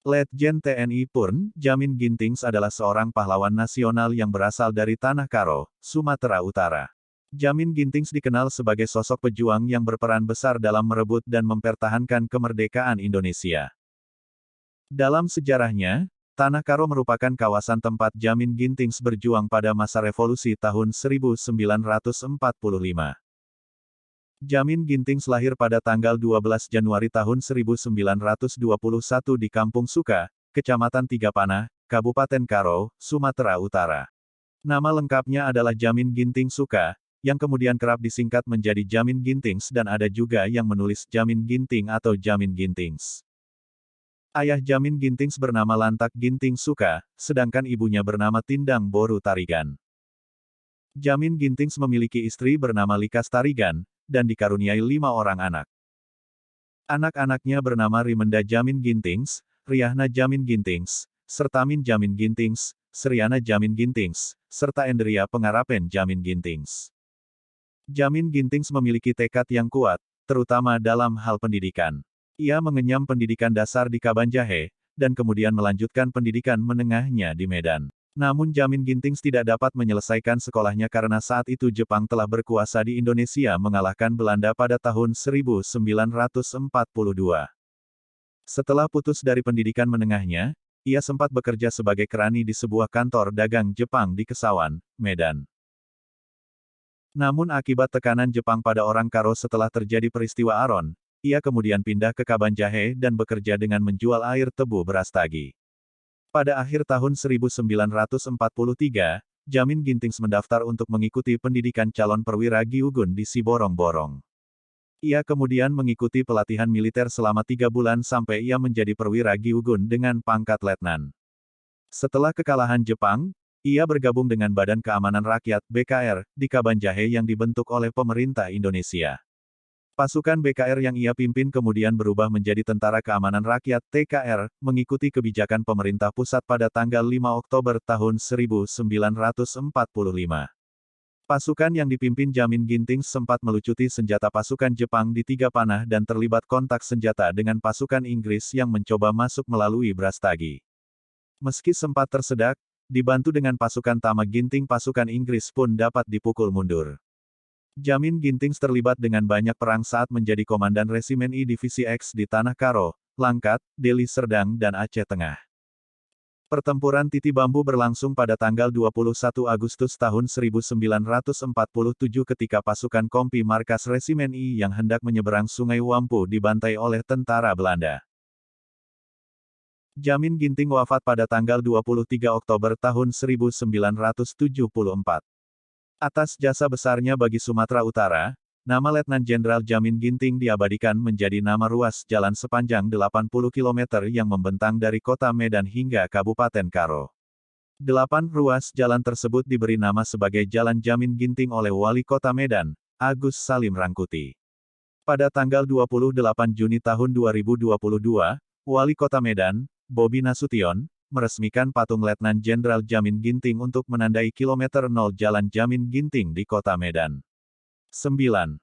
Letjen TNI Purn, Jamin Gintings adalah seorang pahlawan nasional yang berasal dari Tanah Karo, Sumatera Utara. Jamin Gintings dikenal sebagai sosok pejuang yang berperan besar dalam merebut dan mempertahankan kemerdekaan Indonesia. Dalam sejarahnya, Tanah Karo merupakan kawasan tempat Jamin Gintings berjuang pada masa revolusi tahun 1945. Jamin Gintings lahir pada tanggal 12 Januari tahun 1921 di Kampung Suka, Kecamatan Tiga Panah, Kabupaten Karo, Sumatera Utara. Nama lengkapnya adalah Jamin Ginting Suka, yang kemudian kerap disingkat menjadi Jamin Gintings dan ada juga yang menulis Jamin Ginting atau Jamin Gintings. Ayah Jamin Gintings bernama Lantak Ginting Suka, sedangkan ibunya bernama Tindang Boru Tarigan. Jamin Gintings memiliki istri bernama Likas Tarigan, dan dikaruniai 5 orang anak. Anak-anaknya bernama Rimenda Jamin Gintings, Riahna Jamin Gintings, Sertamin Jamin Gintings, Seriana Jamin Gintings, serta Endria Pengarapen Jamin Gintings. Jamin Gintings memiliki tekad yang kuat, terutama dalam hal pendidikan. Ia mengenyam pendidikan dasar di Kabanjahe, dan kemudian melanjutkan pendidikan menengahnya di Medan. Namun Jamin Gintings tidak dapat menyelesaikan sekolahnya karena saat itu Jepang telah berkuasa di Indonesia mengalahkan Belanda pada tahun 1942. Setelah putus dari pendidikan menengahnya, ia sempat bekerja sebagai kerani di sebuah kantor dagang Jepang di Kesawan, Medan. Namun akibat tekanan Jepang pada orang Karo setelah terjadi peristiwa Aron, ia kemudian pindah ke Kabanjahe dan bekerja dengan menjual air tebu Brastagi. Pada akhir tahun 1943, Jamin Gintings mendaftar untuk mengikuti pendidikan calon perwira Gyugun di Siborong-Borong. Ia kemudian mengikuti pelatihan militer selama 3 bulan sampai ia menjadi perwira Gyugun dengan pangkat letnan. Setelah kekalahan Jepang, ia bergabung dengan Badan Keamanan Rakyat (BKR) di Kabanjahe yang dibentuk oleh pemerintah Indonesia. Pasukan BKR yang ia pimpin kemudian berubah menjadi Tentara Keamanan Rakyat (TKR), mengikuti kebijakan pemerintah pusat pada tanggal 5 Oktober tahun 1945. Pasukan yang dipimpin Jamin Gintings sempat melucuti senjata pasukan Jepang di Tiga Panah dan terlibat kontak senjata dengan pasukan Inggris yang mencoba masuk melalui Brastagi. Meski sempat tersedak, dibantu dengan pasukan Tama Ginting, pasukan Inggris pun dapat dipukul mundur. Jamin Gintings terlibat dengan banyak perang saat menjadi Komandan Resimen I Divisi X di Tanah Karo, Langkat, Deli Serdang dan Aceh Tengah. Pertempuran Titi Bambu berlangsung pada tanggal 21 Agustus tahun 1947 ketika pasukan Kompi Markas Resimen I yang hendak menyeberang Sungai Wampu dibantai oleh tentara Belanda. Jamin Ginting wafat pada tanggal 23 Oktober tahun 1974. Atas jasa besarnya bagi Sumatera Utara, nama Letnan Jenderal Jamin Ginting diabadikan menjadi nama ruas jalan sepanjang 80 km yang membentang dari kota Medan hingga Kabupaten Karo. 8 ruas jalan tersebut diberi nama sebagai Jalan Jamin Ginting oleh Wali Kota Medan, Agus Salim Rangkuti. Pada tanggal 28 Juni tahun 2022, Wali Kota Medan, Bobi Nasution, meresmikan patung Letnan Jenderal Jamin Ginting untuk menandai kilometer 0 Jalan Jamin Ginting di Kota Medan. 9.